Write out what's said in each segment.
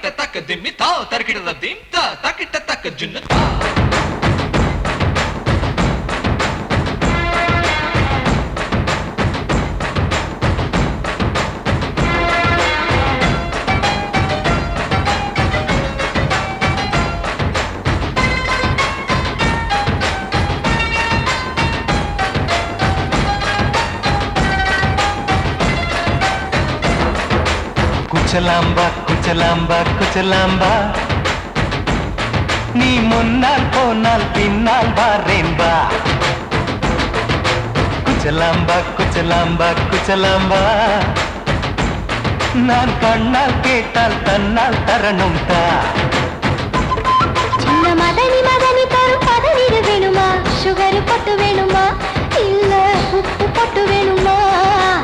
తకిట తక దిమ్మి తా తరికిట దిమ్ తా తకిట తక జున్ను తా குச்சலாம்பா குச்சலாம்பா குச்சலாம்பா நீ முன்னால் போனால் பின்னால் வாரேன்பா குச்சலாம்பா குச்சலாம்பா குச்சலாம்பா நான் கண்ணால் கேட்டால் தன்னால் தரணும் தா சின்ன மதனி மதனி தரும் பதனிடு வேணுமா சுகர் பொட்டு வேணுமா இல்ல உப்பு பொட்டு வேணுமா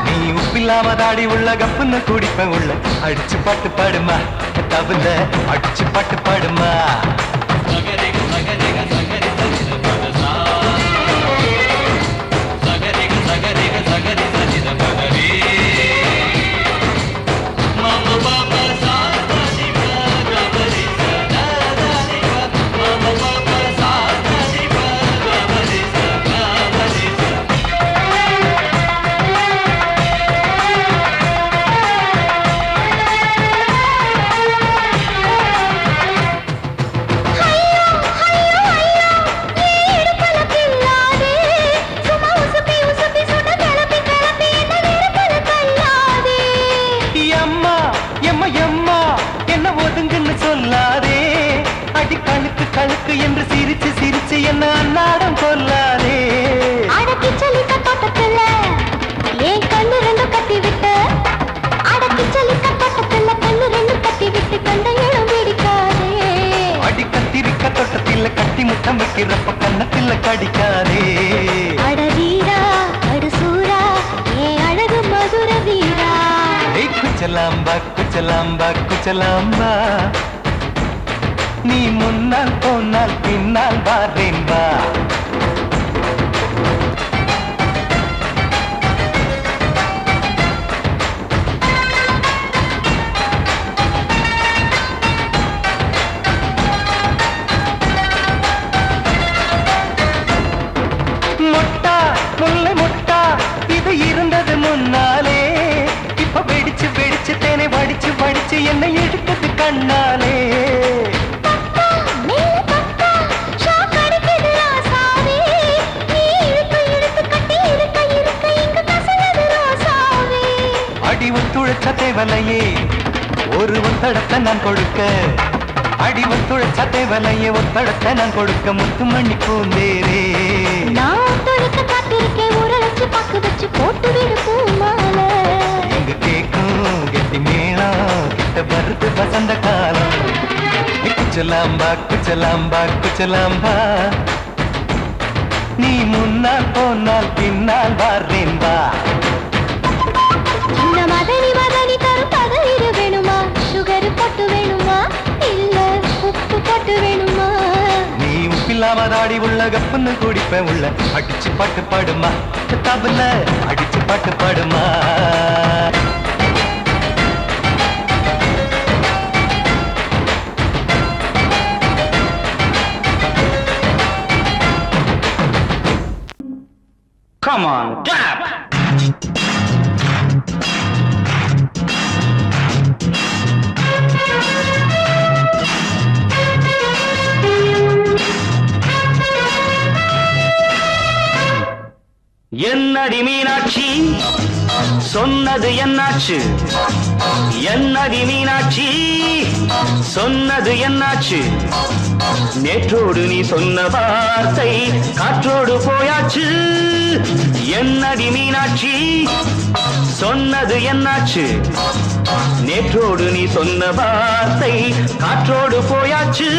நீ உப்பில்லாம தாடி உள்ள கப்புன்னு குடிப்ப உள்ள அடிச்சு பாட்டு பாடுமா தவிர அடிச்சு பாட்டு பாடுமா சொல்லாதே அடி கழுக்கு கழுக்கு என்று சிரிச்சு சிரிச்சு என்ன அன்னாடம் கொல்லாதே அடக்கி சலிக்க தோட்டத்துல ஏன் கண்ணு ரெண்டு கட்டி விட்டு அடக்கி சலிக்க தோட்டத்துல கண்ணு ரெண்டு கட்டி விட்டு கண்ட இடம் பிடிக்காதே அடி கத்திரிக்க தோட்டத்தில் கட்டி முட்டம் வைக்கிறப்ப கண்ணத்தில் கடிக்காதே அட வீரா அடு சூரா ஏன் அழகு மதுர வீரா குச்சலாம்பா குச்சலாம்பா குச்சலாம்பா நீ முன்னால் போனால் பின்னால் வாரேன்பா முட்டா முல்லை முட்டா இது இருந்தது முன்னாலே இப்ப வெடிச்சு வெடிச்சு தேனை வடிச்சு வடிச்சு என்னை எடுத்தது கண்ணாலே அடி ஒத்துழைச்ச தேவலையே ஒரு ஒத்தடத்தை நான் கொடுக்க அடி ஒத்துழைச்ச தேவலையே ஒத்தடத்தை நான் கொடுக்க முத்துமணி பூந்தேரே நான் ஒத்துழைக்க காத்திருக்கேன் உரளைச்சு பக்கு வச்சு போட்டு விடு பூமாலை எங்க கேக்கும் கெட்டி மேளம் கிட்ட வருது வசந்த காலம் குச்சலாம்பா குச்சலாம்பா குச்சலாம்பா நீ முன்னால் போனால் பின்னால் வாரேன்பா சின்ன மதனி மதனி தரும் பதனிடு வேணுமா சுகர் பொட்டு வேணுமா இல்ல உப்பு பொட்டு வேணுமா நீ உப்பில்லாம தாடி உள்ள கப்புன்னு குடிப்ப உள்ள அடிச்சு பாட்டு பாடுமா தபல அடிச்சு பாட்டு பாடுமா Come on, clap! என்னடி மீனாட்சி சொன்னது என்னாச்சு என்னடி மீனாட்சி சொன்னது என்னாச்சு நேற்றோடு நீ சொன்ன வார்த்தை காற்றோடு போயாச்சு என்னடி மீனாட்சி சொன்னது என்னாச்சு நேற்றோடு நீ சொன்ன வார்த்தை காற்றோடு போயாச்சு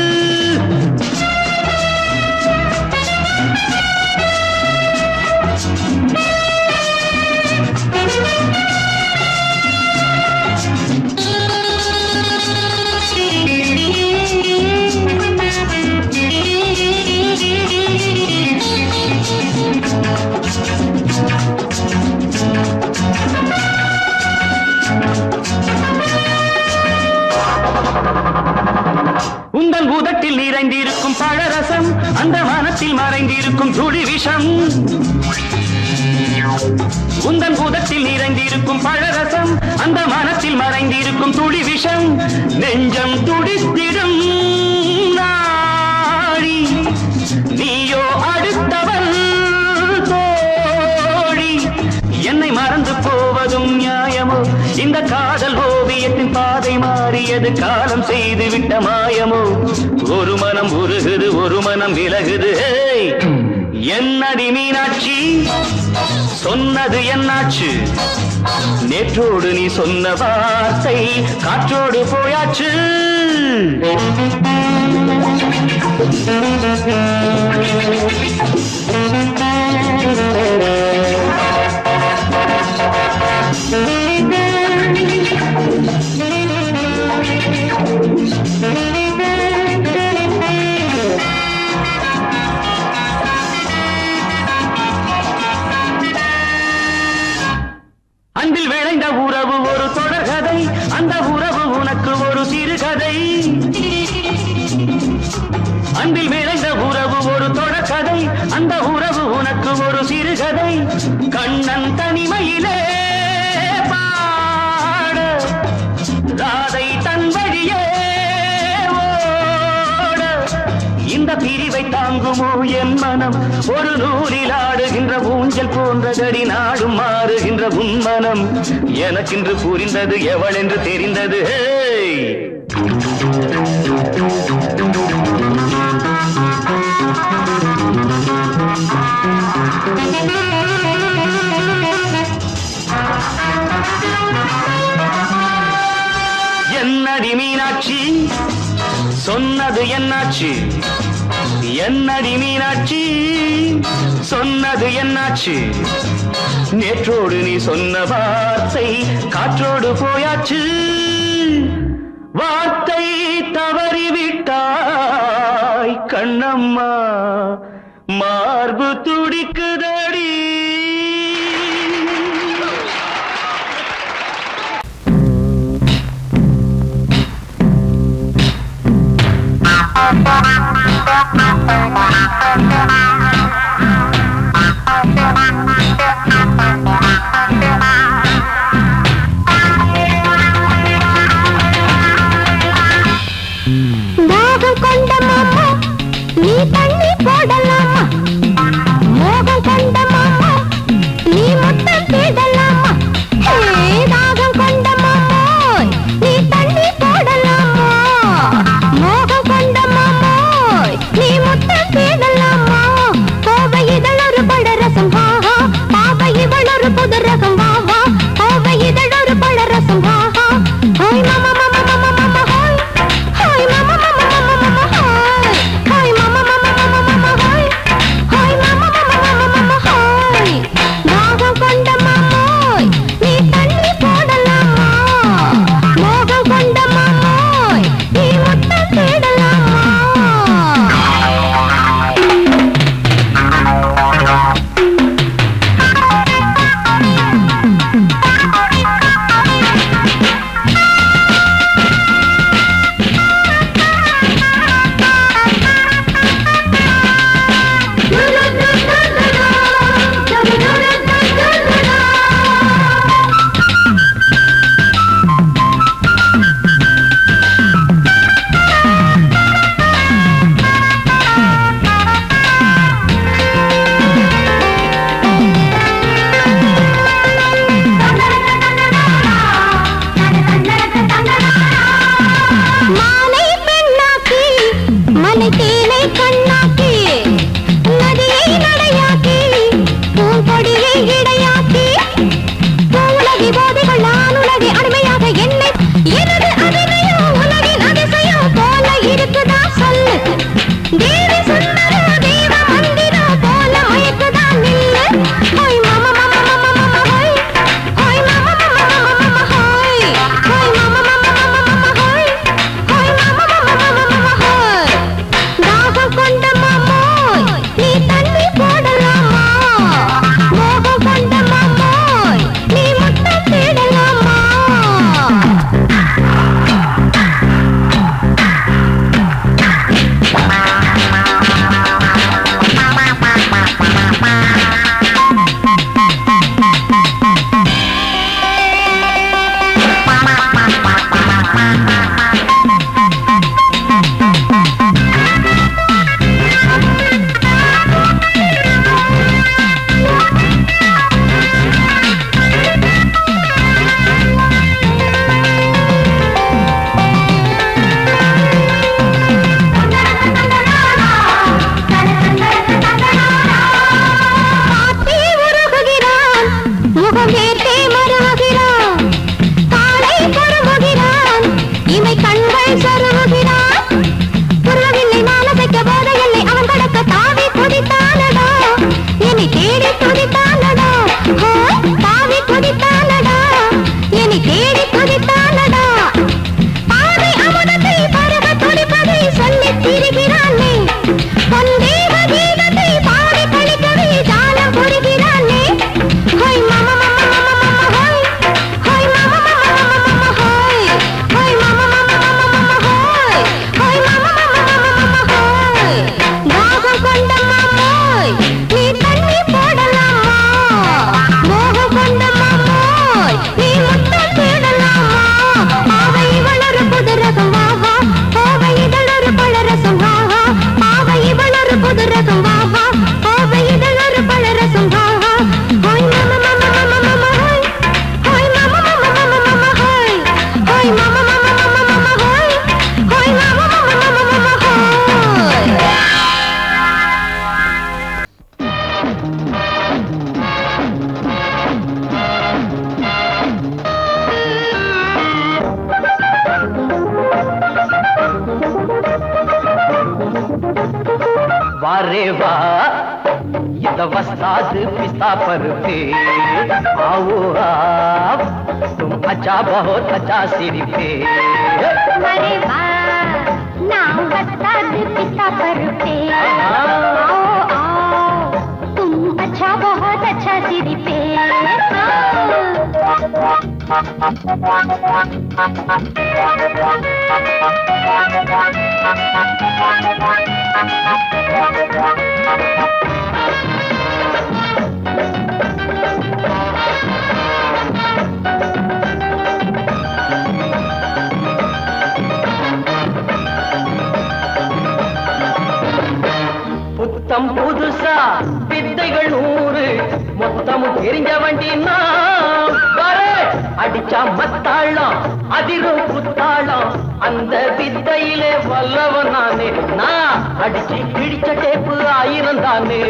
உந்தன் உதட்டில் நிறைந்திருக்கும் பழரசம் அந்த மனத்தில் மறைந்திருக்கும் துளி விஷம் உந்தன் உதட்டில் நிறைந்திருக்கும் பழரசம் அந்த மனத்தில் மறைந்திருக்கும் துளி விஷம் நெஞ்சம் துடித்திடும் நாடி நீயோ அடுத்தவள் தோழி என்னை மறந்து போவதும் நியாயமோ இந்த காதல் ஓவியத்தின் பாதை மாறியது காலம் செய்து விட்ட மாயமோ ஒரு மனம் உருகுது ஒரு மனம் விலகுது என்னடி மீனாட்சி சொன்னது என்னாச்சு நேற்றோடு நீ சொன்ன வார்த்தை காற்றோடு போயாச்சு அன்பில் விளைந்த உறவு ஒரு தொடர்கதை அந்த உறவு உனக்கு ஒரு சிறுகதை அன்பில் விளைந்த உறவு ஒரு தொடர்கதை அந்த உறவு உனக்கு ஒரு சிறுகதை கண்ணன் தனிமையிலே பாட ராதை தன் வழியே ஓட இந்த பிரிவை தாங்குமோ என் மனம் ஒரு நூலில் ஆடுகின்ற ஊஞ்சல் போன்றதடி நாடும் மாறுகின்ற உன்மனம் எனக்கென்று புரிந்தது எவள் என்று தெரிந்தது என்னடி மீனாட்சி சொன்னது என்னாச்சு என்னடி மீனாட்சி சொன்னது என்னாச்சு நேற்றோடு நீ சொன்ன வார்த்தை காற்றோடு போயாச்சு வார்த்தை தவறிவிட்டாய் கண்ணம்மா மார்பு துடிக்குதடி தாகம் கொண்ட மாமா நீ தண்ணி போடலாமா மோகம் கொண்ட மாமா நீ முத்தம் தேடலாமா தாகம் கொண்ட மாமோய் நீ தண்ணி போடலாமா மோகம் கொண்ட மாமோய் நீ முத்தம் தேடலாமா கோவை இதழ் ஒரு பழரசம் வாஹா பாவை இவள் ஒரு புது ரகம் வாஹா கோவை இதழ் ஒரு பழரசம் வாஹா ஹாய் மாமா மாமா மாமா மாமா ஹாய் ஹாய் மாமா மாமா மாமா மாமா ஹாய் ஹாய் மாமா மாமா மாமா वारे वाह ये तो वस्ताद पिस्ता पर पे आओ आप तुम अच्छा बहुत अच्छा सिर पे अरे वाह नाम वस्ताद पिस्ता पर पे आओ आओ तुम अच्छा बहुत अच्छा सिर पे புத்தம் புதுசா வித்தைகள் 100 மொத்தமும் தெரிஞ்ச வண்டி நான் அடிச்சா மத்தாளம் அதிரும் புத்தாளம் அந்த வித்தையிலே வல்லவன் நானே நான் அடிச்சு கிடிச்ச டேப்பு 1000 தானே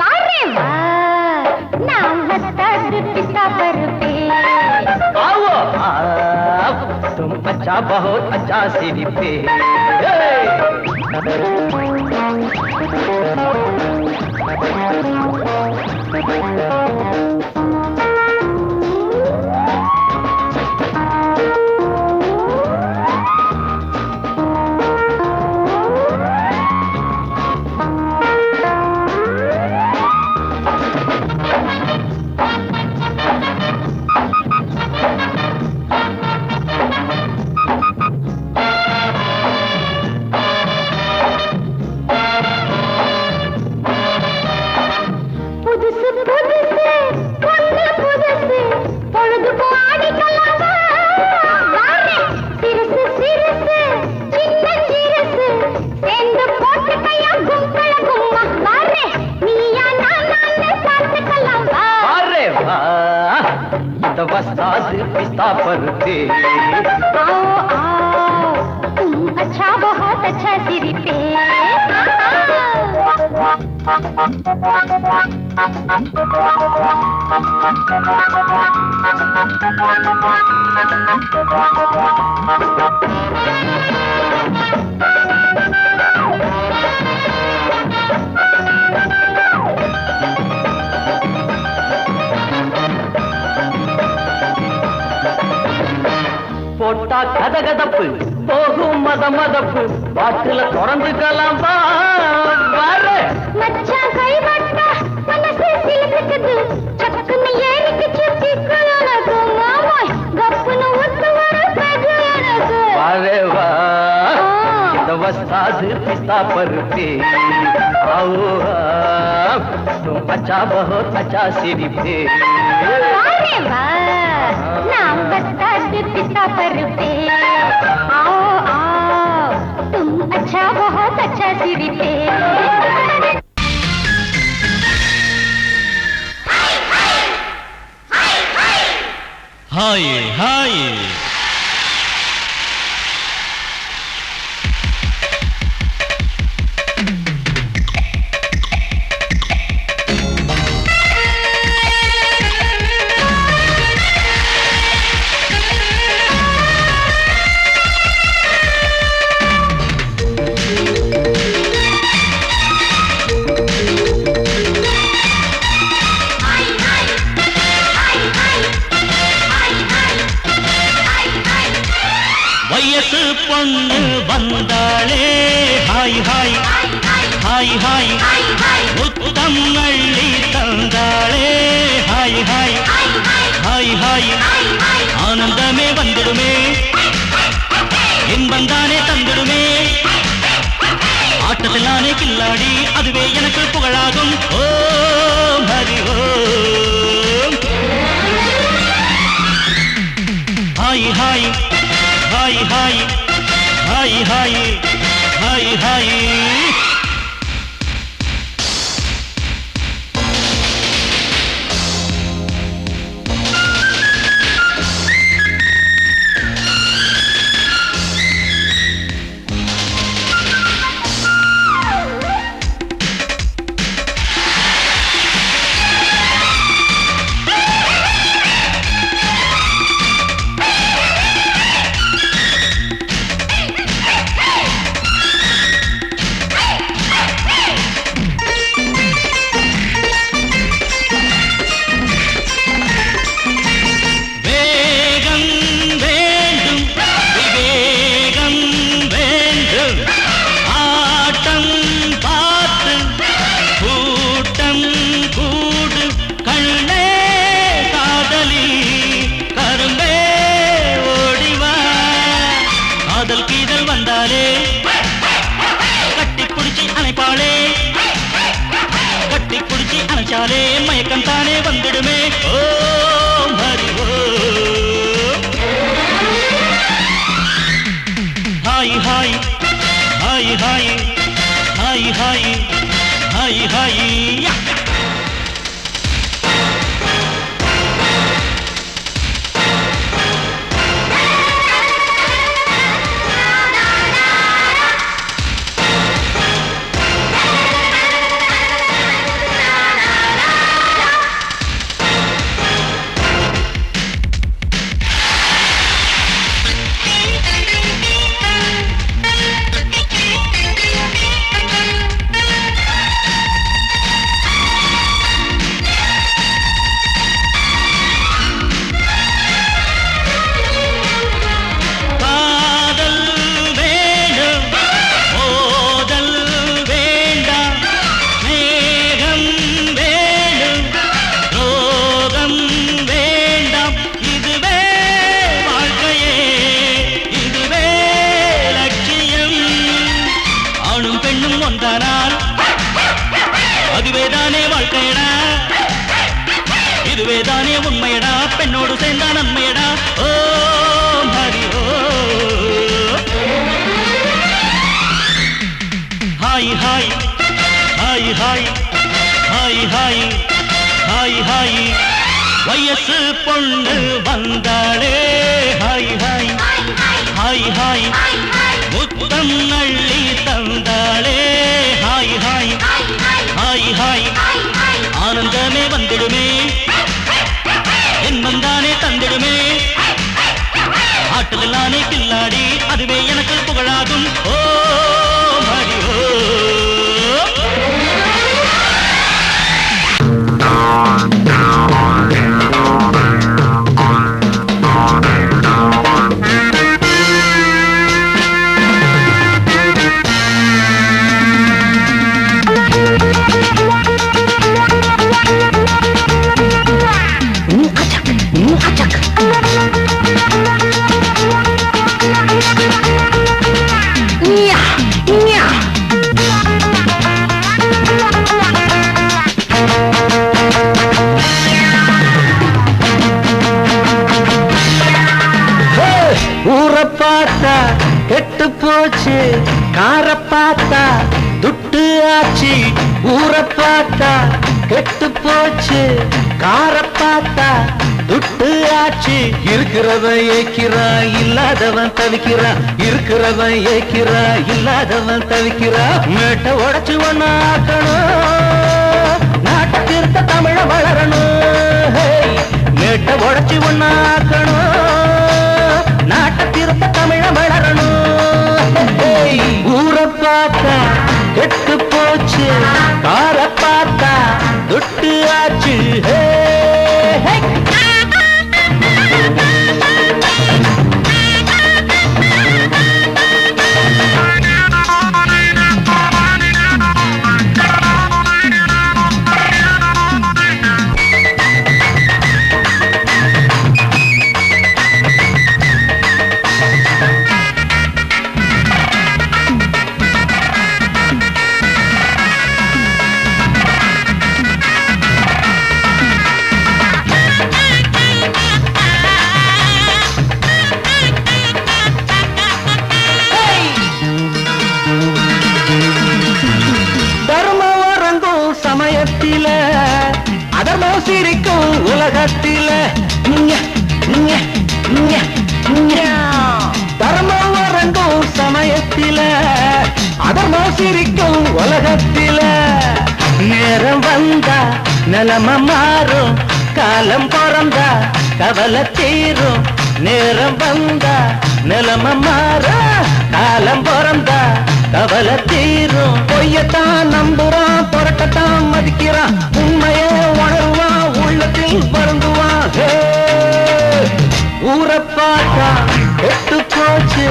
वारे वाह नाम वस्ताद पिस्ता पर पे आओ आप तुम अच्छा बहुत अच्छा सिर पे वस्ताद पिस्ता पर पे आओ आओ तुम अच्छा बहुत अच्छा सिर पे போட்டா கதகதப்பு போகும் மதமதப்பு பாட்டுல தொடர்ந்துக்கலாம் மச்சான் கைப்பட்டா மனசு சிலுக்குது சக்குன்னு ஏறிக்கு சுத்தி குளனக்கு மாமாய் கப்புன்னு ஒத்து வர பெகு எனக்கு वारे वाह ये तो वस्ताद पिस्ता पर पे आओ आप तुम अच्छा बहुत अच्छा सिर पे वारे वाह नाम वस्ताद पिस्ता पर पे आओ आओ तुम अच्छा बहुत अच्छा सिर पे हाय हाय வயசு பொண்ணு வந்தாளே ஹாய் ஹாய் ஹாய் ஹாய் முத்தம் அள்ளி தந்தாளே ஹாய் ஹாய் ஹாய் ஹாய் ஆனந்தமே வந்துடுமே இன்பந்தானே தந்துடுமே ஆட்டத்தில் நானே கில்லாடி அதுவே எனக்கு புகழாகும் Om Hari Om hi hi hi hi hi hi hi hi அடிச்சாலே மயக்கம் தானே வந்துடுமே ஓ ஹரி ஓ hi hi hi hi hi hi hi hi அதுவேதானே வாழ்க்கையடா இதுவேதானே உண்மையடா பெண்ணோடு சேர்ந்தா நன்மையடா ஓ ஹரி ஓ hi hi hi hi hi hi hi hi வயசு பொண்ணு வந்தாளே ஹாய் ஹாய் ஹாய் ஹாய் முத்தம் அள்ளி தந்தாளே ஹாய் ஹாய் ஹாய் ஹாய் ஆனந்தமே வந்திடுமே என் வந்தானே தந்திடுமே ஆட்டலானே கில்லாடி அதுவே எனக்கு புகழாகும் ஓ ஹரி ஓ ஊரை பார்த்தா கெட்டு போச்சு காரை பார்த்தா துட்டு ஆச்சு ஊரை பார்த்தா கெட்டு போச்சு காரை பார்த்தா துட்டு ஆச்சு இருக்கிறவன் ஏக்கிறான் இல்லாதவன் தவிக்கிறான் இருக்கிறவன் ஏக்கிறான் இல்லாதவன் தவிக்கிறான் மேட்டை உடைச்சு ஒண்ணு ஆக்கணும் நாட்டுக்கு இருக்க தமிழ வளரணும் மேட்டை உடைச்சு ஒண்ணு ஆக்கணும் நாட்டை திருத்த தமிழ வளரணும் ஊரை பார்த்தா கெட்டு போச்சு காரை பார்த்தா துட்டு ஆச்சு அதர்மம் சிரிக்கும் உலகத்தில தர்மம் வரங்கும் சமயத்தில அதர்மம் சிரிக்கும் உலகத்தில நேரம் வந்தா நிலம மாறும் காலம் பிறந்தா கவலை தீரும் நேரம் வந்தா நிலம மாறும் காலம் பிறந்தா கவலை தீரும் பொய்யத்தான் நம்புறான் புரட்டத்தான் மதிக்கிறான் உண்மையே உணர்வான் உள்ளத்தில் வருந்துவான் ஊரை பார்த்தா கெட்டு போச்சு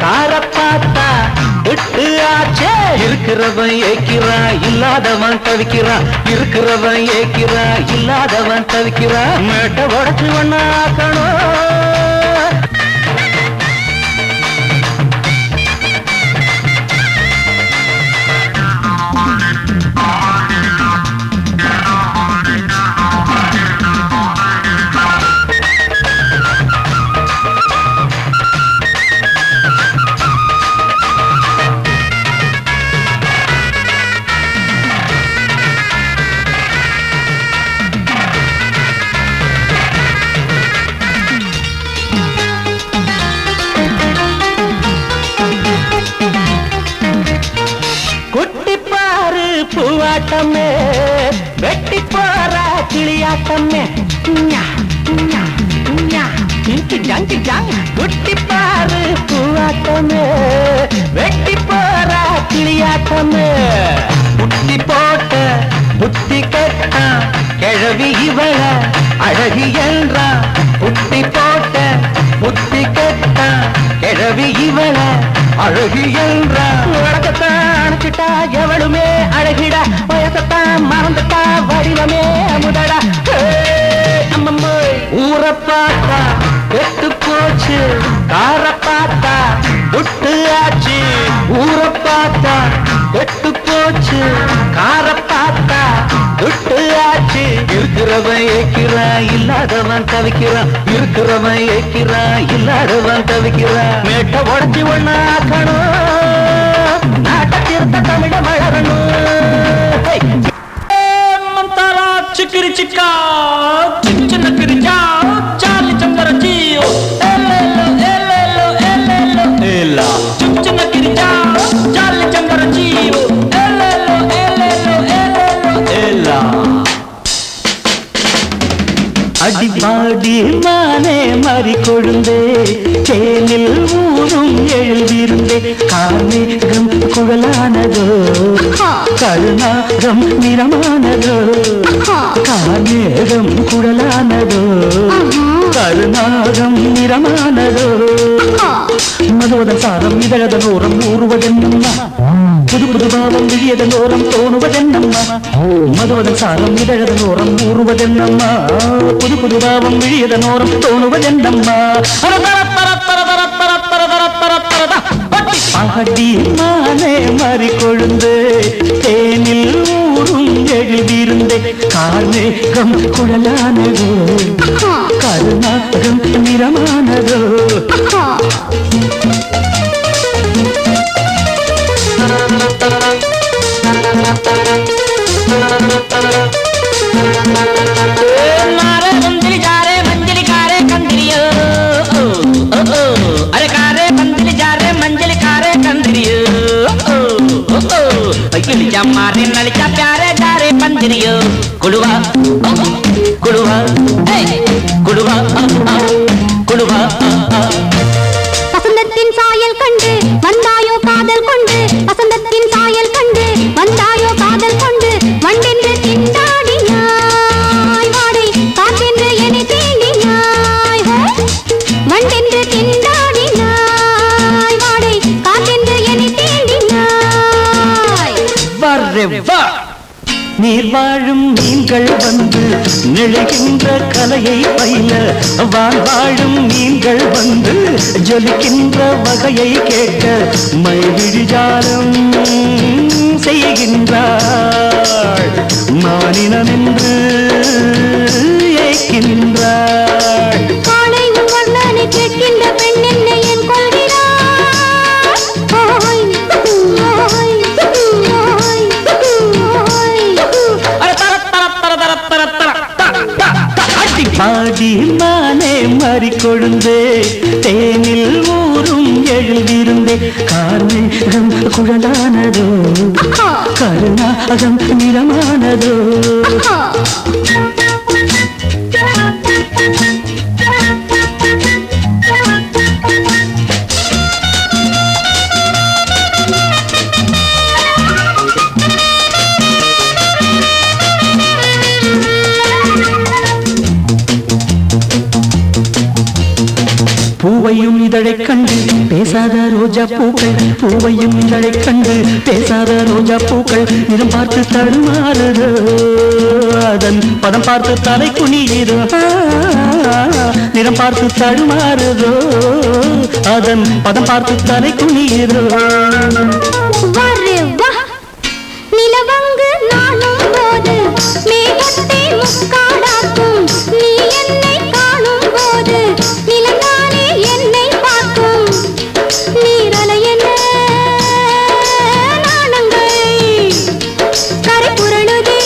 காரை பார்த்தா விட்டு ஆச்சே இருக்கிறவன் ஏக்கிறான் இல்லாதவன் தவிக்கிறான் இருக்கிறவன் ஏக்கிறான் இல்லாதவன் தவிக்கிறான் மேட்டை உடைச்சு ஒண்ணு ஆக்கணும் பூவாட்டமே வெட்டி போற கிளியாட்டமே குட்டி பாரு பூவாட்டமே வெட்டி போற கிளியாட்டமே புட்டி போட்ட புத்தி கட்டா கிழவி இவள அழகி என்றா புட்டி போட்ட புத்தி கட்டா கிழவி இவள அழகி என்றா உலகத்தான் அணைச்சிட்டா எவளுமே அழகிடா வயசத்தான் மறந்துட்டா வடிவமே முதடா ஊரை பார்த்தா கெட்டு போச்சு கார பார்த்தா விட்டு ஆச்சு ஊரை பார்த்தா கெட்டு போச்சு கார பார்த்தா விட்டு ஆச்சு இருக்கிறவன் ஏக்கிறான் இல்லாதவன் தவிக்கிறான் இருக்கிறவன் ஏக்கிறான் இல்லாதவன் தவிக்கிறான் மேட்ட உடச்சி ஒண்ணாக்கணும் நாட்ட திருத்த தமிழ வளரணும் चिकरी चिक्का चिकन किरिचा चाली चंदर जियो एलेलो एलेलो एलेलो एला चिकन किरिचा चाली चंदर जियो एलेलो एलेलो एलेलो एला அடிபாடி மானே மாறி கொழுந்தே தேனில் ஊரும் எழுதிருந்தே கார்மேகம் குழலானதோ கருணாகம் நிறமானதோ கார்மேகம் குழலானதோ கருணாகம் நிறமானதோ மதுவதன் சாரம் இதழதன் ஓரம் ஊறுவதென்னம்மா புது புது பாவம் விழியதன் ஓரம் தோணுவதென்னம்மா மதுவதன் சாரம் இதழதன் ஓரம் ஊறுவதென்னம்மா புது புது பாவம் விழியதன் ஓரம் தோணுவதென்னம்மா பாடி மானே மாறி கொழுந்து தேனில் ஊரும் எழுதியிருந்தே கார்மேகம் குழலானதோ கருணாகம் நிறமானதோ मारे मंदिर जा रे मंजिल कारे कंदरियो अरे कारे मंदिर जा रे मंजिल कारे कंदरियो किलिचा मारे नलिचा प्यारे जा रे पंदरियो कुड़वा कुड़वा कुड़वा कुड़वा வசந்தத்தின் சாயல் கண்டு வந்தாயோ காதல் கொண்டு வசந்தத்தின் சாயல் கண்டு வந்தாயோ காதல் கொண்டு வண்டென்று திண்டாடினாய் வாடை காற்றென்று என்னை தீண்டினாய் வண்டென்று திண்டாடினாய் வாடை காற்றென்று என்னை தீண்டினாய் வர்றே வா நீர் வாழும் மீன்கள் வந்து நிழைகின்ற கலையை பயில வாழும் மீன்கள் வந்து ஜொலிக்கின்ற வகையை கேட்க மைவிழிஜாலம் செய்கின்றாள் மானினம் என்று ஏற்கின்றாள் காலை உன் வர்ணனை கேட்கின்ற பெண் என்னை என் கொள்கிறாள் ஓய் ஓய் ஓய் பாடி மானே மாறி கொழுந்தே தேனில் ஊரும் எழுதியிருந்தே கார்மேகம் குழலானதோ கருணாகம் நிறமானதோ பூவையும் இதழைக் கண்டு பேசாத ரோஜா பூக்கள் பூவையும் இதழைக் கண்டு பேசாத ரோஜா பூக்கள் நிறம் பார்த்து தடுமாறுதோ அதன் பதம் பார்த்து தலை குனியுதோ நிறம் பார்த்து தடுமாறுதோ அதன் பதம் பார்த்து தலை குனியுதோ நிலவங்கு நானும் போது மேகத்தை முக்காடாக்கும் நீ என்னை காணும் போது நிலங்கானே என்னை பார்க்கும் நீரலை என்ன நாணங்கள் கரை புரளுதே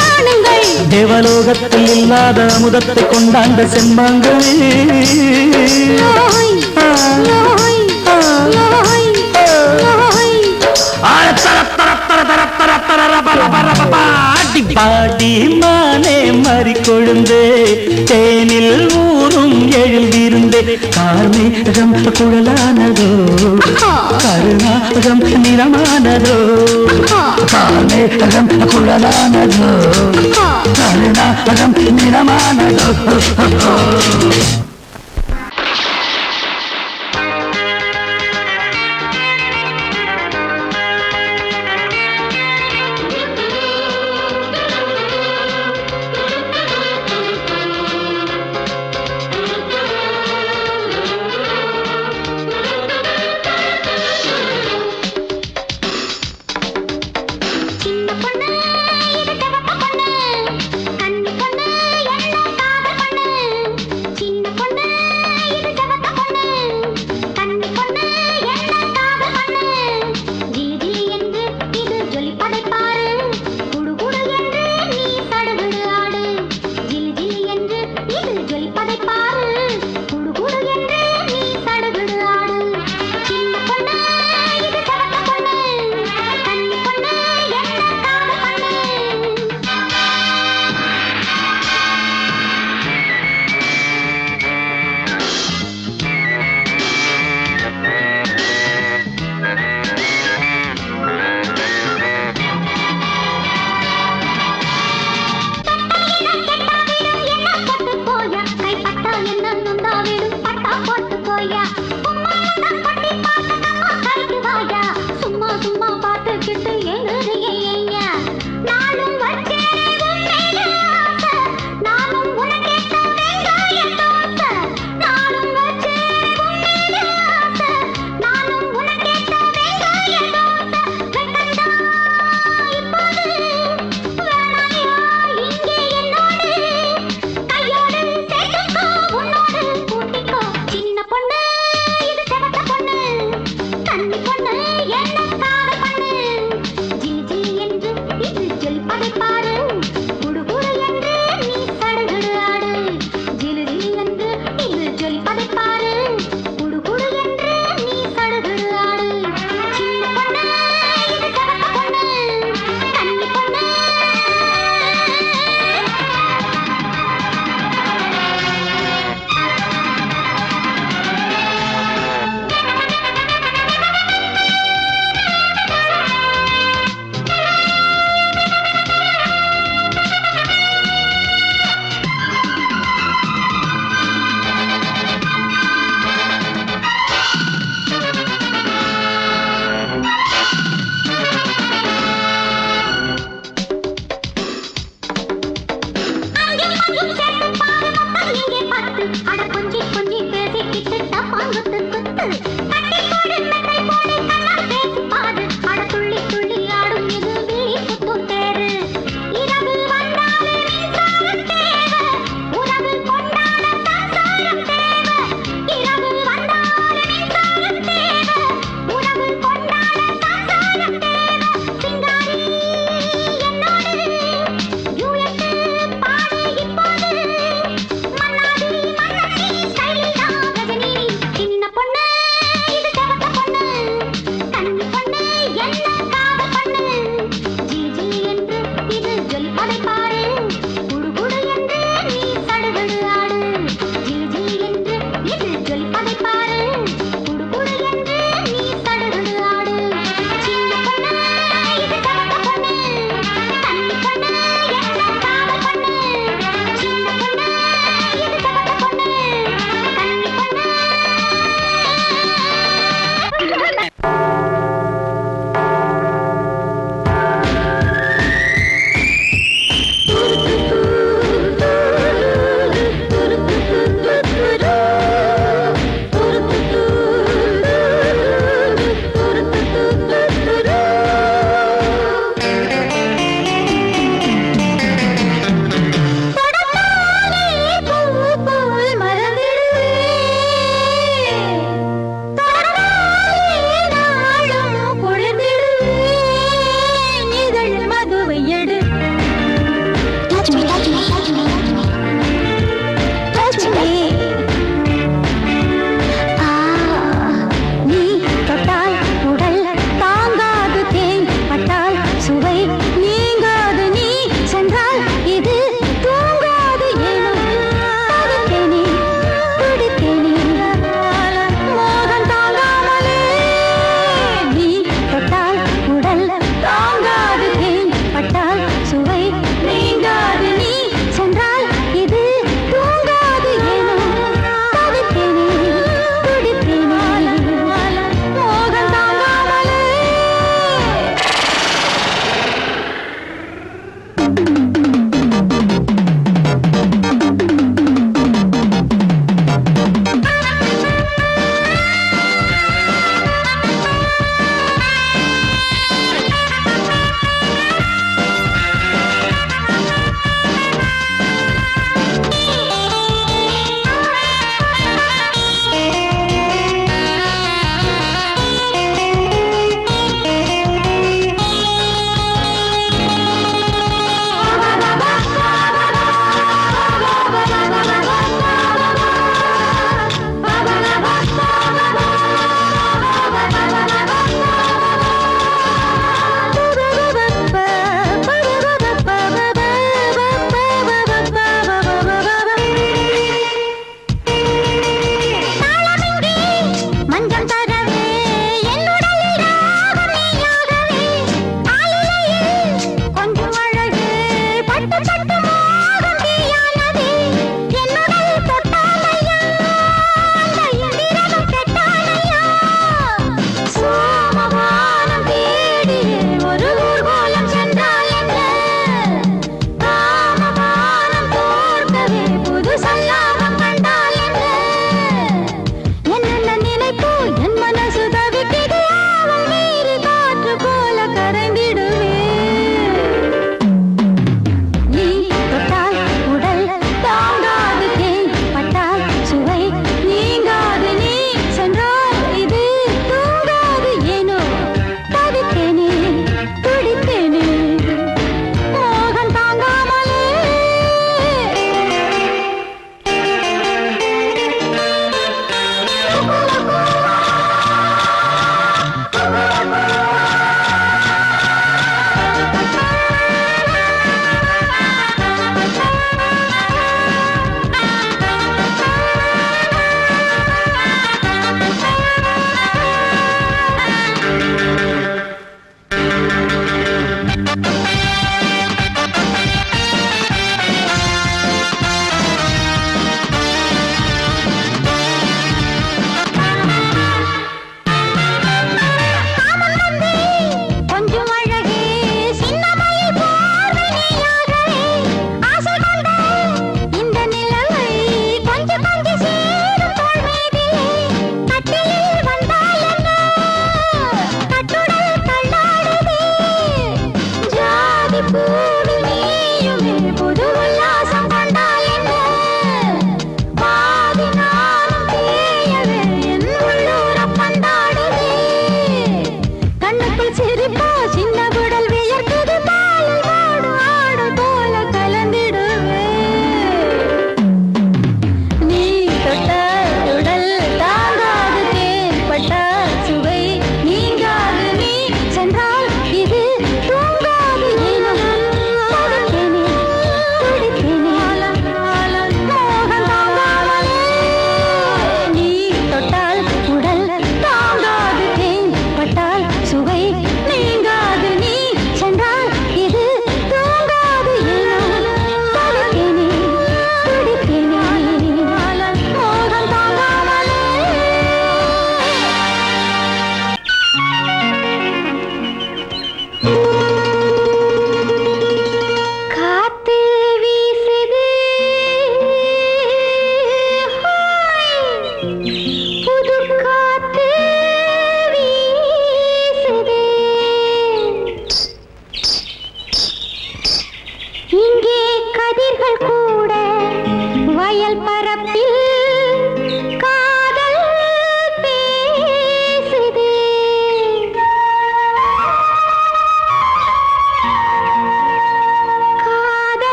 காணுங்கள் தேவலோகத்தில் இல்லாத அமுதத்தை கொண்டாண்ட செம்மாங்களே லோய் லோய் லோய் தர தர தர தர பாடி மானே மறி கொழுந்து தேனில் ஊரும் எழுந்திருந்தே கார்மேகம் குழலானதோ கருணாகம் நிறமானதோ கார்மேகம் குழலானதோ கருணாகம் நிறமானதோ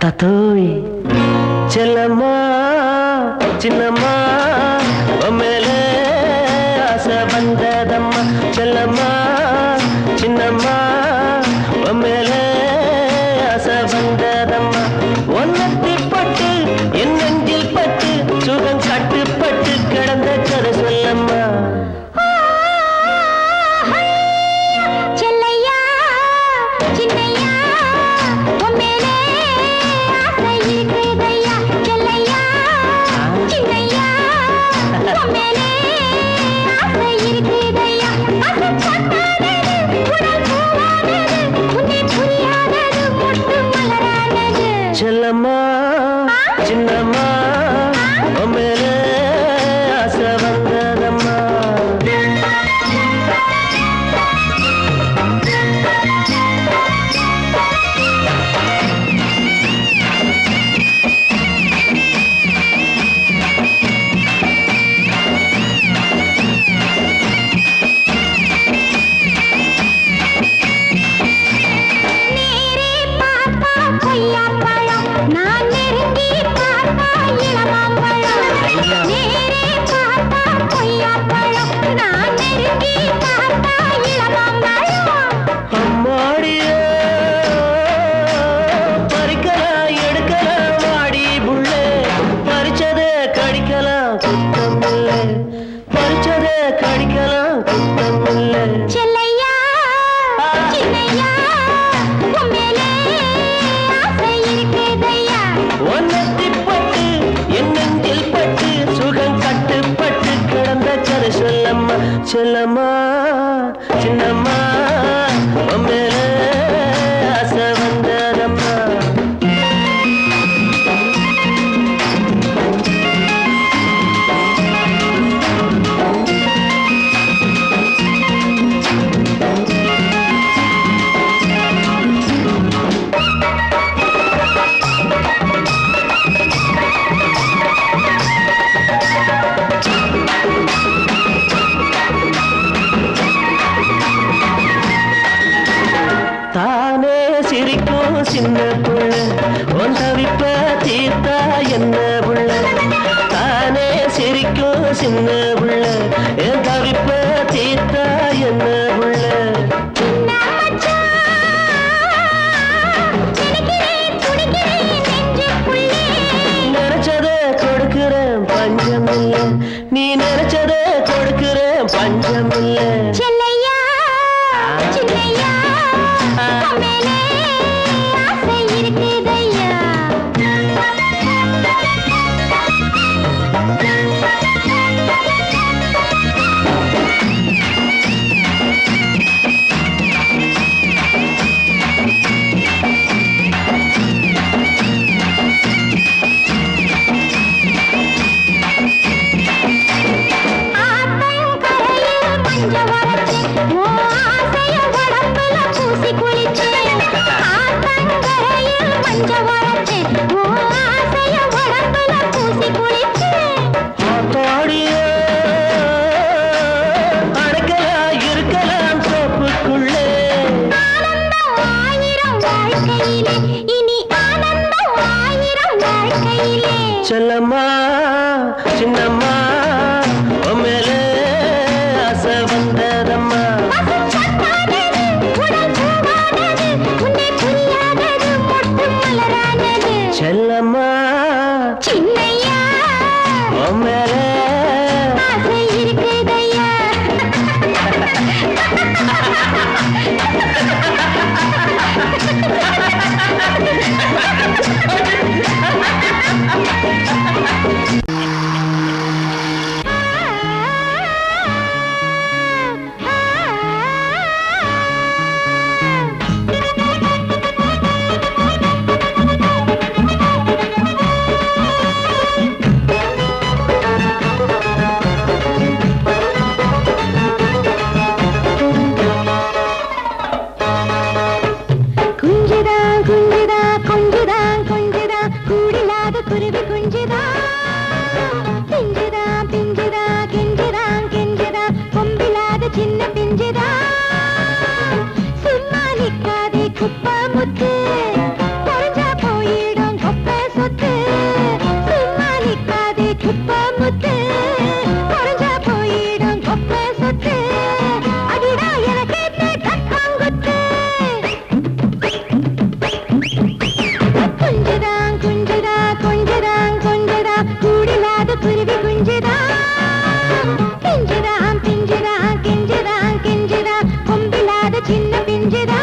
ஆத்தாத்தோய் செல்லம்மா சின்னம்மா மேலே ஆசை வந்ததம்மா செல்லம்மா சின்னம்மா மேலே ஆசை வந்ததம்மா ஒன்னத்தி பட்டு என் நெஞ்சில் பட்டு சுகம் கட்டுப்பட்டு கிடந்த கதை சொல்லம்மா செல்லையா சின்னையா உம்மேலே ஆசை இருக்குதையா செல்லையா சின்னையா உம்மேலே ஆசை இருக்குதையா அது பட்டானது உடல் பூவானது உன்னை புரியாதது மொட்டு மலரானது செல்லம்மா சின்னம்மா மேலே ஆசை வந்ததம்மா நேரே பார்த்தா கொய்யாப்பழம் நான் நெருங்கி பார்த்தா இளமாம்பழம் நேரே பார்த்தா கொய்யாப்பழம் நான் நெருங்கி பார்த்தா இளமாம்பழம் அம்மாடியே பறிக்கலாம் எடுக்கலாம் வாடி புள்ளே பறிச்சதே கடிக்கலாம் குத்தம் இல்லை பறிச்சதே கடிக்கலாம் குத்தம் இல்லை செல்லையா சின்னையா உம்மேலே ஆசை இருக்குதையா ஒன்னத்தி பட்டு என் நெஞ்சில் பட்டு சுகம் கட்டுப்பட்டு கிடந்த கதை சொல்லம்மா செல்லம்மா சின்னம்மா மேலே ஆசை வந்ததம்மா தானே சிரிக்கும் சின்ன புள்ள உன் தவிப்ப தீர்த்தா என்ன புள்ள தானே சிரிக்கும் சின்ன புள்ள என் தவிப்ப தீர்த்தா என்ன புள்ள சின்ன மச்சான் நினைக்கிறேன் துடிக்கிறேன் நெஞ்சுக்குள்ளே நினைச்சதே கொடுக்கிறேன் பஞ்சம் இல்லை நீ நினைச்சதே கொடுக்கிறேன் பஞ்சம் இல்லை செல்லையா சின்னையா உம்மேலே ஆசை இருக்குதையா ஆத்தங்கரையில் மஞ்ச வரைச்சு ஓ ஆசைய உடம்புல பூசி குளிச்சேன் ஆத்தங்கரையில் மஞ்ச வரைச்சு ஓ ஆசைய உடம்புல பூசி குளிச்சேன் ஆத்தாடியே அடைக்கலாம் இருக்கலாம் தோப்புக்குள்ளே ஆனந்தம் ஆயிரம் வாழ்க்கையிலே இனி ஆனந்தம் ஆயிரம் வாழ்க்கையிலே செல்லம்மா சின்னம்மா மேலே ஆசை வந்ததம்மா பசும்பொன்னானது, உடல் பூவானது, உன்னை புரியாதது மொட்டு மலரானது. செல்லம்மா சின்னையா மேலே ஆசை இருக்குதையா முத்து குறைஞ்சா போயிடும் கொப்ப சொத்து அடிடா எனக்கேத்த கட்டாங்குத்து குஞ்சுதான் குஞ்சுதா கொஞ்சுதான் கொஞ்சுதா கூடிலாத குருவி குஞ்சுதா பிஞ்சுதான் பிஞ்சுதான் கிஞ்சுதான் கிஞ்சுதா கொம்பிலாத சின்ன பிஞ்சுதா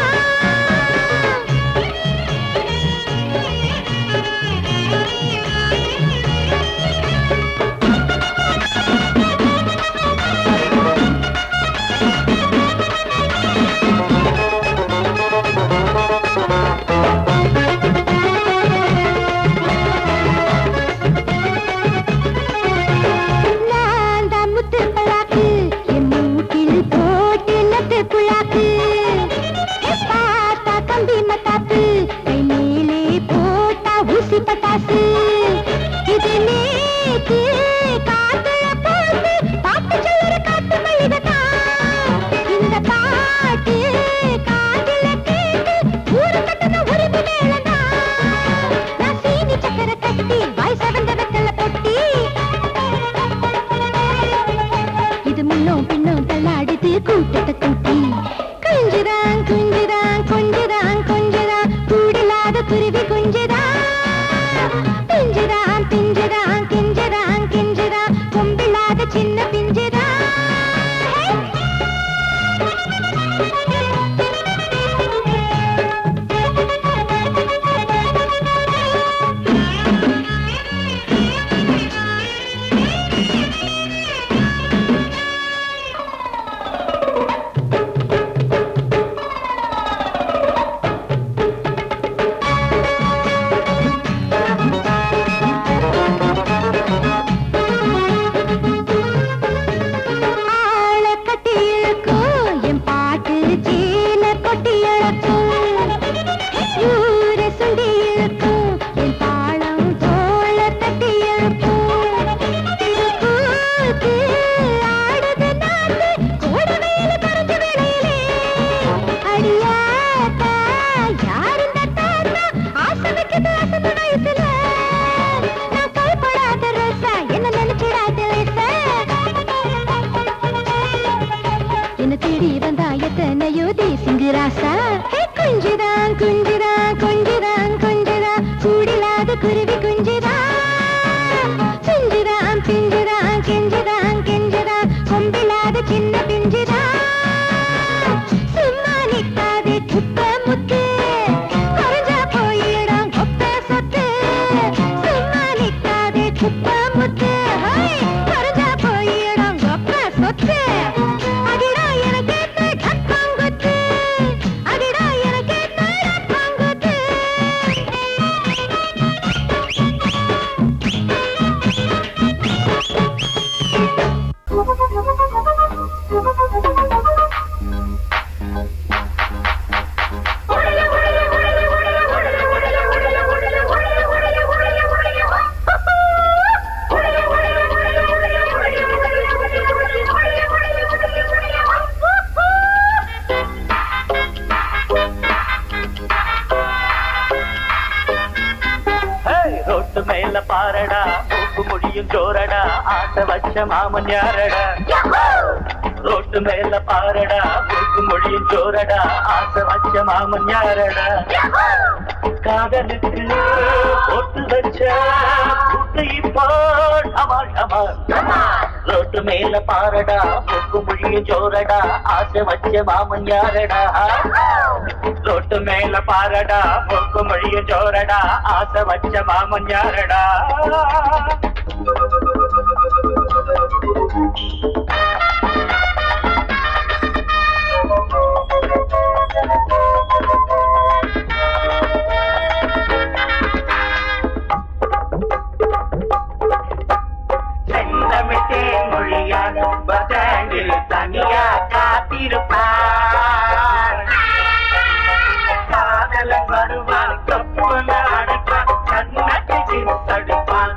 கூட்டத்தை கூட்டி குஞ்சுதான் குஞ்சுதான் கொஞ்சுதான் கொஞ்சுதான் கூடிலாத குருவி குஞ்சுதா பிஞ்சுதான் பிஞ்சுதான் கிஞ்சுதான் கிஞ்சுதான் கொம்பிலாத சின்ன பிஞ்சுதா குஞ்சுதான் குஞ்சுதான் கொஞ்சுதான் கொஞ்சுதான் கூடிலாத குருவி குஞ்சுதா பிஞ்சுதான் பிஞ்சுதான் கெஞ்சுதான் கெஞ்சுதான் கொம்பிலாத சின்ன பிஞ்சுதா சும்மா நிற்காதே குப்ப முத்து குறைஞ்சா போயிடும் கொப்ப சொத்து சும்மா நிற்காதே குப்ப முத்து குறைஞ்சா போயிடும் கொப்ப சொத்து அடிடா எனக்கு கட்டாங்குத்து அடிடா எனக்கு கட்டாங்குத்து ரோட்டு மேல பாரடா மூக்கு முடியும் ஜோரடா ஆசை வச்ச மாமன் யாரடா ரோட்டு மேல பாரடா மூக்கு முடியும் ஜோரடா ஆசை வச்ச மாமன் யாரடா காதலுக்கு போட்டு வச்ச குட்டை போல் அமால் அமால் ரோட்டு மேல பாரடா மூக்கு முடியும் ஜோரடா ஆசை வச்ச மாமன் யாரடா ரோட்டு மேல பாரடா மூக்கு முடியும் ஜோரடா ஆசை வச்ச மாமன் யாரடா செந்தமிட்டே மொழியான் பதங்கில் தனியா காத்திருப்பார் காதலன் வருவான் கப்பல அடைப்பான் கண்ணத்தை தடுப்பான்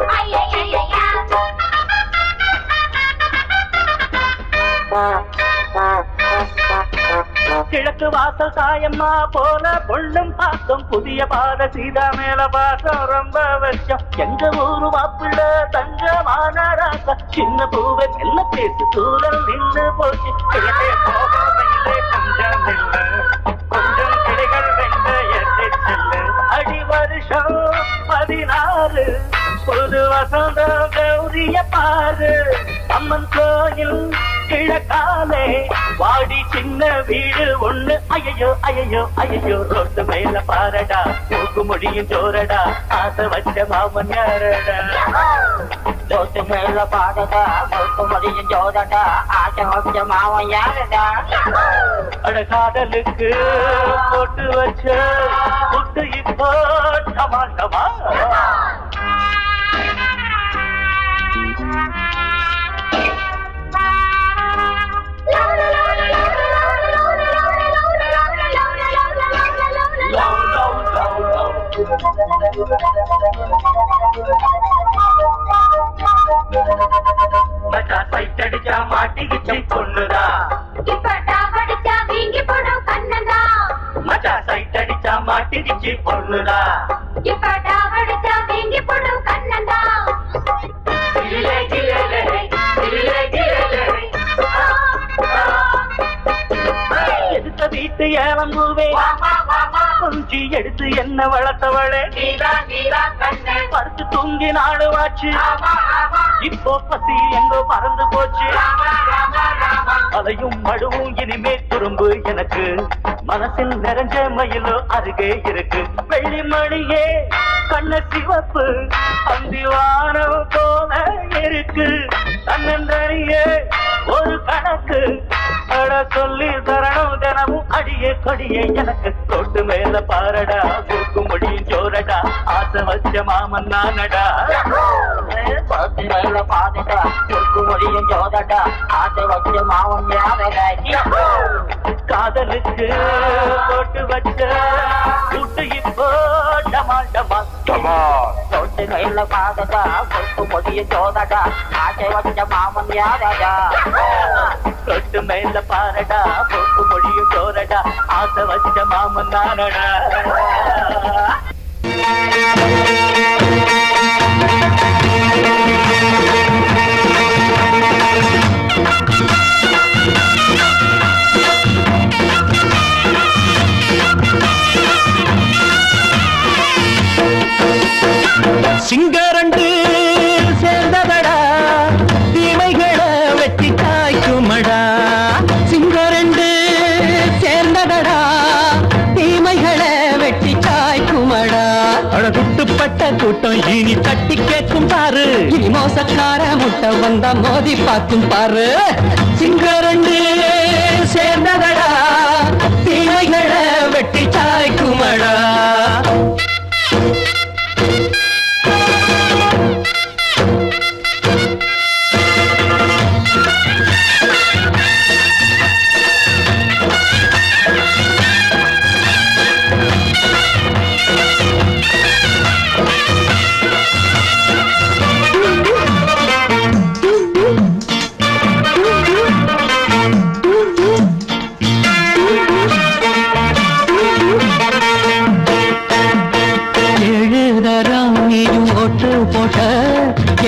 கிழக்கு வாசல் சாயம்மா போல பொண்ணும் பார்த்தோம் புதிய பாத சீதா மேல பாசம் ரொம்ப வருஷம் எங்க ஊரு மாப்பிள்ள தங்கமான ராசா சின்ன பூவை என்ன பேசு தூரம் நின்று போச்சு கிழக்கே போகவில்லை கொஞ்சம் நில்லு கொஞ்சம் கிளைகள் வெண்ட எட்டு செல்லு அடி வருஷம் 16 புது வசந்தம் கௌரிய பாரு அம்மன் கோயில் கிழக்காலே வாடி சின்ன வீடு ஒண்ணு ஐயோ ஐயோ ஐயோ ரோட்டு மேல பாரடா மூக்கு முடியும் ஜோரடா ஆசை வச்ச மாமன் யாரடா ரோட்டு மேல பாரடா மூக்கு முடியும் ஜோரடா ஆசை வச்ச மாமன் யாரடா அட காதலுக்கு போட்டு வச்ச புட்டு இப்போ டமால் டமா மச்சா சைட் அடிச்சா மாட்டிக்கிச்சு பொண்ணுதா மச்சா சைட் அடிச்சா மாட்டிக்கிச்சு பொண்ணுதா எடுத்த வீட்டு ஏலம்பூவே கொஞ்சி எடுத்து என்ன வளர்த்தவளே படுத்து தூங்கி நாடுவாச்சு இப்போ பசி எங்கோ பறந்து போச்சு அலையும் மடுவும் இனிமே துரும்பு எனக்கு மனசில் நிறைஞ்ச மயிலோ அருகே இருக்கு வெள்ளி மணியே கண்ண சிவப்பு அந்திவானம் போல இருக்கு தன்னந்தனியே ஒரு கணக்கு அட சொல்லி தரணும் தினமும் அடியே கொடியே எனக்கு தொட்டு மேல பாரடா மூக்கு முடியும் ஜோரடா ஆசை வச்ச மாமன் நானடா தொட்டு மேல பாரடா மூக்கு முடியும் ஜோரடா ஆசை வச்ச மாமன் யாரடா காதலுக்கு போட்டு வச்ச கூட்டு இப்போ டமால் டமால் தொட்டு மேல பாரடா மூக்கு முடியும் ஜோரடா ஆசை வச்ச மாமன் யாரடா தொட்டு மேல பாரடா மூக்கு முடியும் ஜோரடா ஆசை வச்ச மாமன் நானடா சிங்கரண்டு சேர்ந்ததடா தீமைகளை வெட்டி காய்க்குமடா சிங்கரண்டு சேர்ந்ததடா தீமைகளை வெட்டி காய்க்குமடா அழகுட்டுப்பட்ட கூட்டம் இனி தட்டி கேட்கும் பாரு இனி மோசக்கார முட்டை வந்தா மோதி பார்க்கும் பாரு சிங்கரண்டு சேர்ந்ததடா தீமைகளை வெட்டி காய்க்குமடா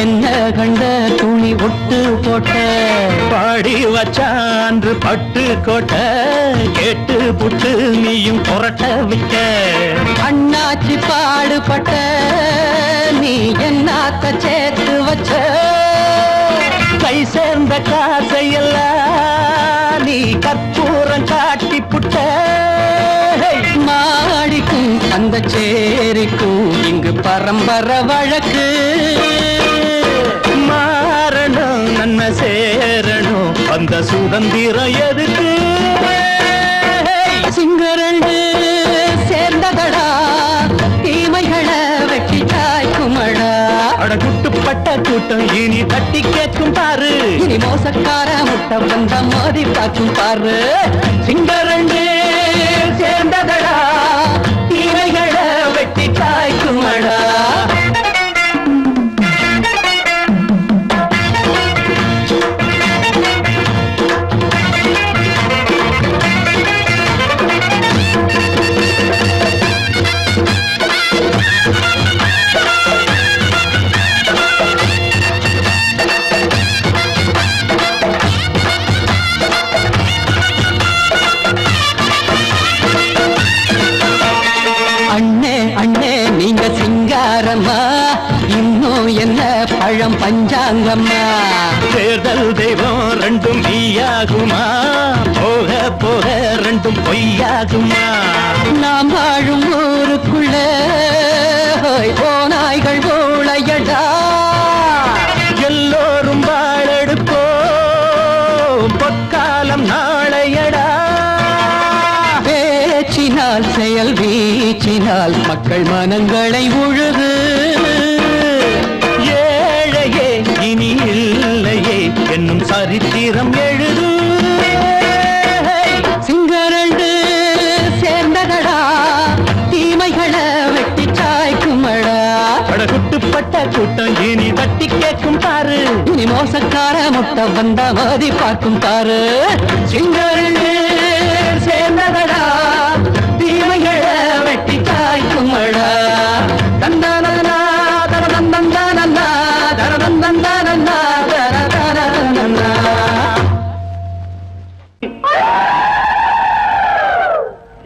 என்ன கண்ட துணி ஒட்டு போட்ட பாடி வச்சான்று பட்டு கோட்ட கேட்டு புட்டு நீயும் புரட்ட விட்ட அண்ணாச்சி பாடுபட்ட நீ என்னாத்த சேர்த்து வச்ச கை சேர்ந்த காசையெல்லாம் நீ கற்பூரம் காட்டி புட்ட மாடிக்கும் அந்த சேரிக்கும் இங்கு பரம்பரை வழக்கு மாறணும் நன்மை சேரணும் அந்த சுதந்திரம் எதுக்கு சிங்கரண்டு சேர்ந்ததடா தீமைகளை வெட்டி காய்க்குமடா அடகுட்டுப்பட்ட கூட்டம் இனி தட்டி கேட்கும் பாரு இனி மோசக்கார முட்டை வந்த மோதி பார்க்கும் பாரு சிங்கரண்டு சேர்ந்ததடா தீமைகளை வெட்டி காய்க்குமடா சொல்லம்மா. தேர்தல் தெய்வம் ரெண்டும் மெய்யாகுமா, போக போக ரெண்டும் பொய்யாகுமா? நாம் வாழும் ஊருக்குள்ள போனாய்கள் ஊழையடா, எல்லோரும் வாழெடுப்போம் பொற்காலம் நாளையடா. பேச்சினால் செயல் வீச்சினால் மக்கள் மனங்களை உழுது, ஏழையே இனி இல்லையே என்னும் சரித்திரம் எழுது. சிங்கரண்டு சேர்ந்ததடா, தீமைகளை வெட்டி சாய்க்குமடா. குட்டுப்பட்ட கூட்டம் இனி தட்டி கேட்கும் பாரு, இனி மோசக்கார முட்டை வந்த மோதி பார்க்கும் பாரு. சிங்கரண்டு சேர்ந்ததடா, தீமைகளை வெட்டி சாய்க்குமடா. தந்தானா தரதந்தந்தானா தரதந்தந்தானா தரதந்தந்தானா.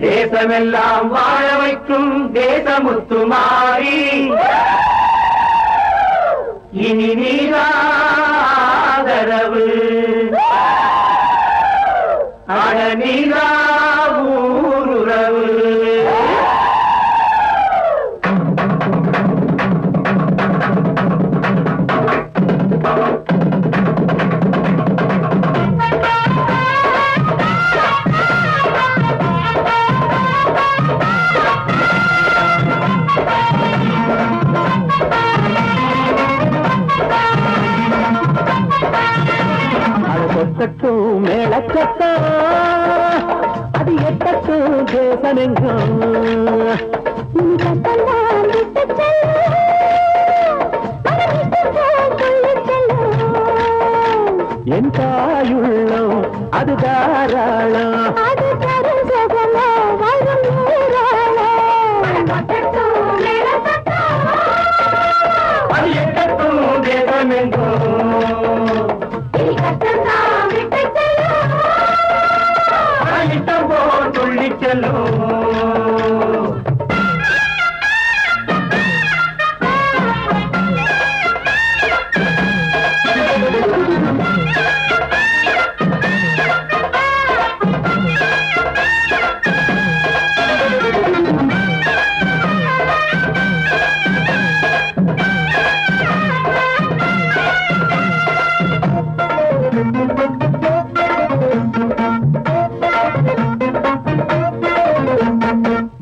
தேசமெல்லாம் வாழ வைக்கும் தேசமுத்து மாறி, இனி நீராதரவு அட நீரா ஊருறவு. கொட்டட்டும் மேளச்சத்தம், அது எட்டட்டும் தேசமெங்கும். என் தாயுள்ளம் அது தாராளம், அது எட்டட்டும் தேசமெங்கும். இஷ்டம் போல் துள்ளி செல்லும்.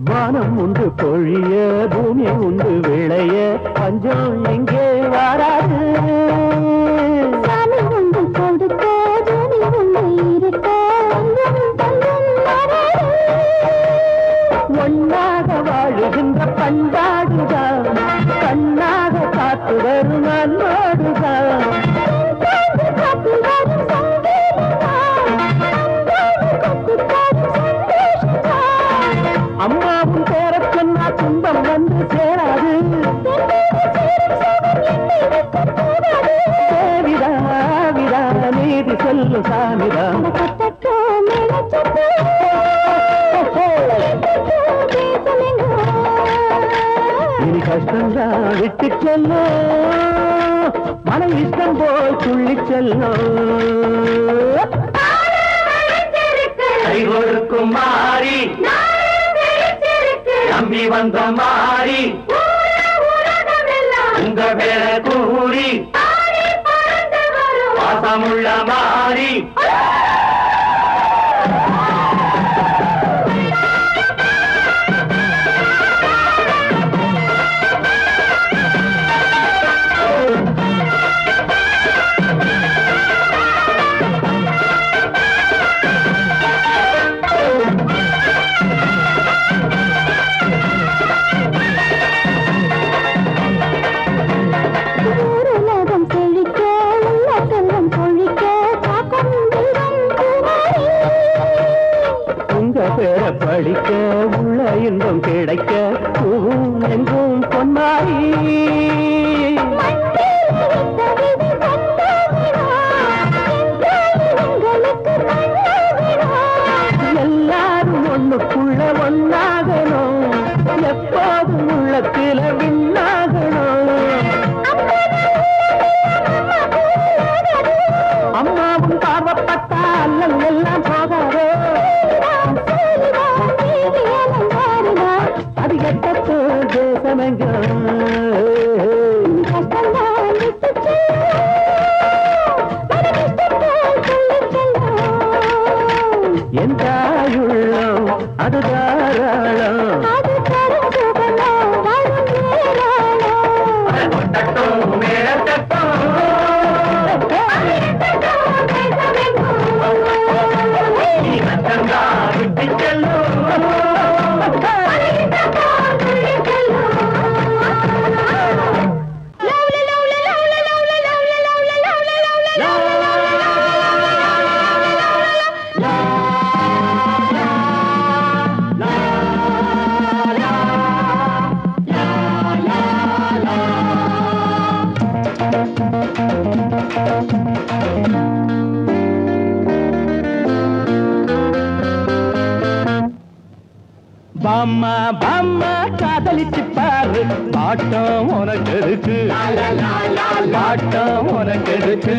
வானம் உண்டு பொழிய, பூமி உண்டு விளைய, பஞ்சம் எங்கே வராது. ஒன்னாக வாழுகின்ற பண்பாடுதான், கண்ணாக காத்து வரும் அன்போடுதான். அம்மாவும் பேர சொன்னா துன்பம் வந்து சேராது. தேவிதா விதா நீதி சொல்லு சாமிதா. இனி கஷ்டம்தான் விட்டு செல்லும், மன இஷ்டம் போல் துள்ளி செல்லும். கை கொடுக்கும் மாறி, நம்பி வந்த மாறி, உங்க பேர கூறி பாசமுள்ள மாறி. செழிக்க உள்ள செல்வம் பொழிக்க காக்கும் தெய்வம் மாமா பாம்மா காதலிச்சு பாரு பாட்டம் உனக்கு இருக்கு பாட்டம் உனக்கு இருக்கு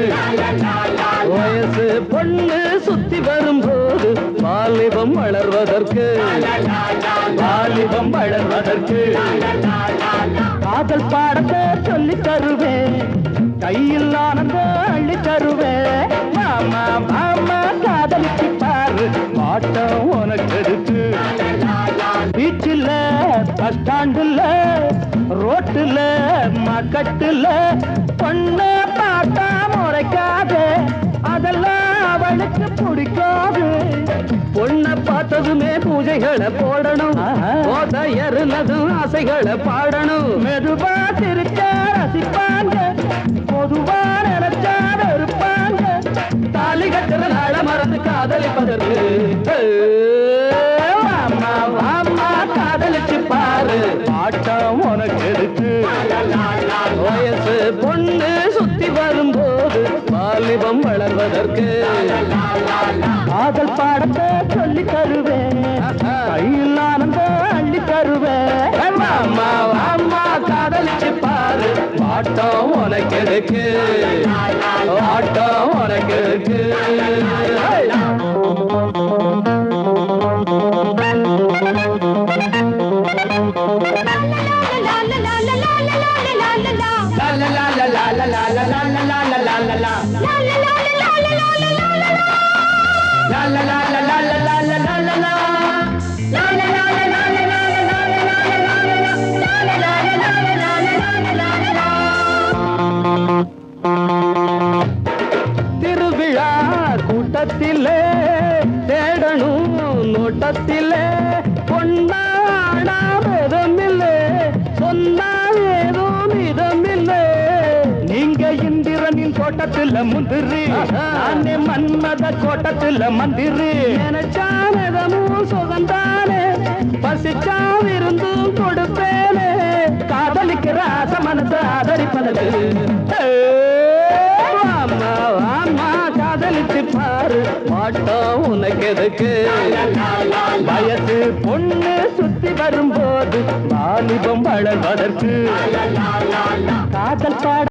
வயசு பொண்ணு சுத்தி வரும்போது வாலிபம் வளர்வதற்கு வாலிபம் வளர்வதற்கு காதல் பாடத்தை சொல்லி தருவேன் கையில் ஆனந்தம் அள்ளி தருவேன் மாமா மாமா காதலிச்சு பாரு பாட்டம் உனக்கு இருக்கு பீச்சில் பஸ் ஸ்டாண்டுல ரோட்டுல மக்கட்டுல பொண்ண பார்த்தா முறைக்காது அதெல்லாம் அவளுக்கு பிடிக்காது பொண்ணை பார்த்ததுமே பூஜைகளை போடணும் ஏறுனதும் ஆசைகளை பாடணும் மெதுவா திருச்ச ரசிப்பாங்க பொதுவா நினைச்சா இருப்பாங்க தாலி கட்டுற நாள மறந்து காதலிப்பதற்கு மாமா மாமா காதலிச்சு பாரு பாட்டம் உனக்கு இருக்கு வயசு பொண்ணு சுத்தி வரும்போது வாலிபம் வளர்வதற்கு காதல் பாடத்தை சொல்லி தருவேன் கையில் ஆனந்தம் அள்ளி தருவேன் மாமா மாமா காதலிச்சு பாரு பாட்டம் உனக்கு இருக்கு பாட்டம் உனக்கு இருக்கு திருவிழா கூட்டத்திலே தேடணும் நோட்டத்திலே பொன்னாடா வேதமில்லை சொன்னா ஏதோ மிதமில்லை நீங்க இந்திரனின் கோட்டத்துல முந்திரி நானே மன்மத கோட்டத்துல மந்திரி நினைச்சானதமும் சுகந்தானே பசிச்சா விருந்தும் கொடுப்பேனே காதலிக்கிற ஆசை மனசை ஆதரிப்பதற்கு ஆமா ஆமா காதலிச்சு பாரு பாட்டம் உனக்கு எதுக்கு வயசு பொண்ணு சுத்தி வரும்போது வாலிபம் வளர்வதற்கு காதல் பாட